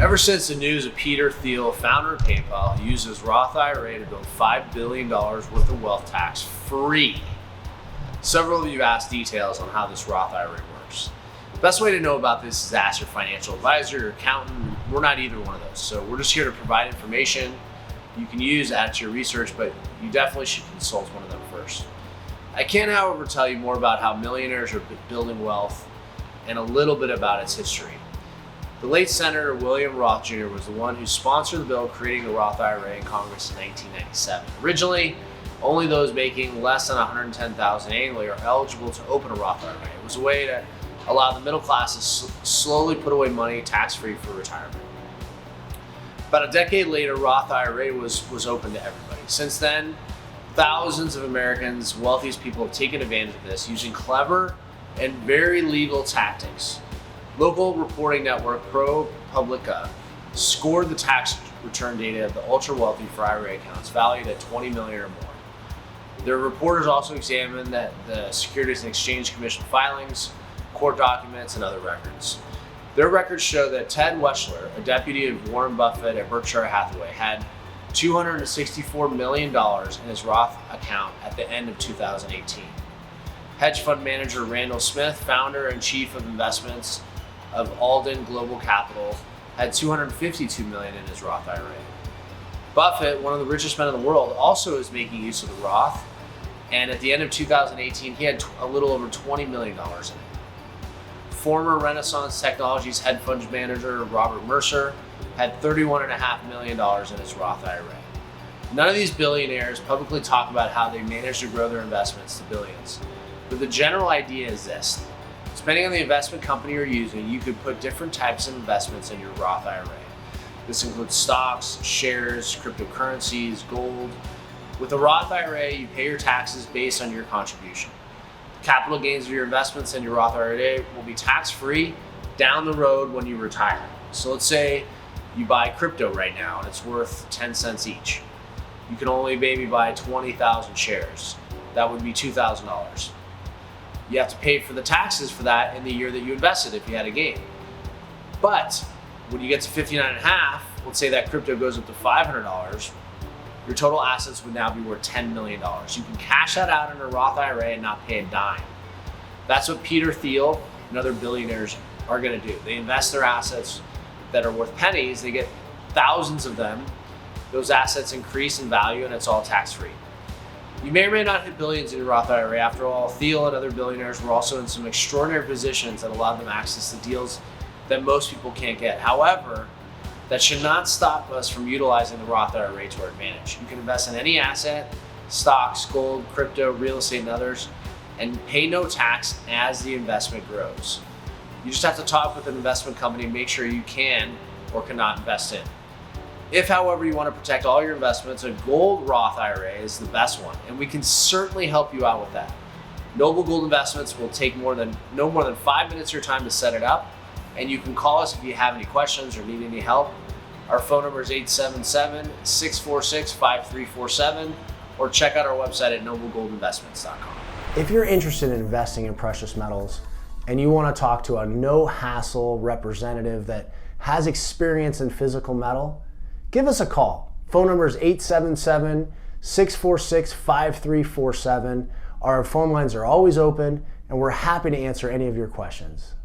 Ever since the news of Peter Thiel, founder of PayPal, used his Roth IRA to build $5 billion worth of wealth tax free, several of you asked details on how this Roth IRA works. The best way to know about this is to ask your financial advisor, your accountant. We're not either one of those. So we're just here to provide information you can use, add to your research, but you definitely should consult one of them first. I can, however, tell you more about how millionaires are building wealth and a little bit about its history. The late Senator William Roth Jr. was the one who sponsored the bill creating the Roth IRA in Congress in 1997. Originally, only those making less than $110,000 annually are eligible to open a Roth IRA. It was a way to allow the middle class to slowly put away money tax-free for retirement. About a decade later, Roth IRA was open to everybody. Since then, thousands of Americans, wealthiest people, have taken advantage of this using clever and very legal tactics. Local reporting network ProPublica scored the tax return data of the ultra wealthy for IRA accounts valued at $20 million or more. Their reporters also examined the Securities and Exchange Commission filings, court documents, and other records. Their records show that Ted Weschler, a deputy of Warren Buffett at Berkshire Hathaway, had $264 million in his Roth account at the end of 2018. Hedge fund manager Randall Smith, founder and chief of investments of Alden Global Capital, had $252 million in his Roth IRA. Buffett, one of the richest men in the world, also is making use of the Roth, and at the end of 2018, he had a little over $20 million in it. Former Renaissance Technologies hedge fund manager Robert Mercer had $31.5 million in his Roth IRA. None of these billionaires publicly talk about how they managed to grow their investments to billions, but the general idea is this. Depending on the investment company you're using, you could put different types of investments in your Roth IRA. This includes stocks, shares, cryptocurrencies, gold. With a Roth IRA, you pay your taxes based on your contribution. The capital gains of your investments in your Roth IRA will be tax-free down the road when you retire. So let's say you buy crypto right now and it's worth 10 cents each. You can only maybe buy 20,000 shares. That would be $2,000. You have to pay for the taxes for that in the year that you invested if you had a gain. But when you get to 59.5, let's say that crypto goes up to $500, your total assets would now be worth $10 million. You can cash that out in a Roth IRA and not pay a dime. That's what Peter Thiel and other billionaires are going to do. They invest their assets that are worth pennies, they get thousands of them. Those assets increase in value and it's all tax-free. You may or may not hit billions in your Roth IRA. After all, Thiel and other billionaires were also in some extraordinary positions that allowed them access to deals that most people can't get. However, that should not stop us from utilizing the Roth IRA to our advantage. You can invest in any asset, stocks, gold, crypto, real estate, and others, and pay no tax as the investment grows. You just have to talk with an investment company and make sure you can or cannot invest in. If, however, you want to protect all your investments, a gold Roth IRA is the best one, and we can certainly help you out with that. Noble Gold Investments will take no more than 5 minutes of your time to set it up, and you can call us if you have any questions or need any help. Our phone number is 877-646-5347, or check out our website at noblegoldinvestments.com. If you're interested in investing in precious metals and you want to talk to a no-hassle representative that has experience in physical metal, give us a call. Phone number is 877-646-5347. Our phone lines are always open, and we're happy to answer any of your questions.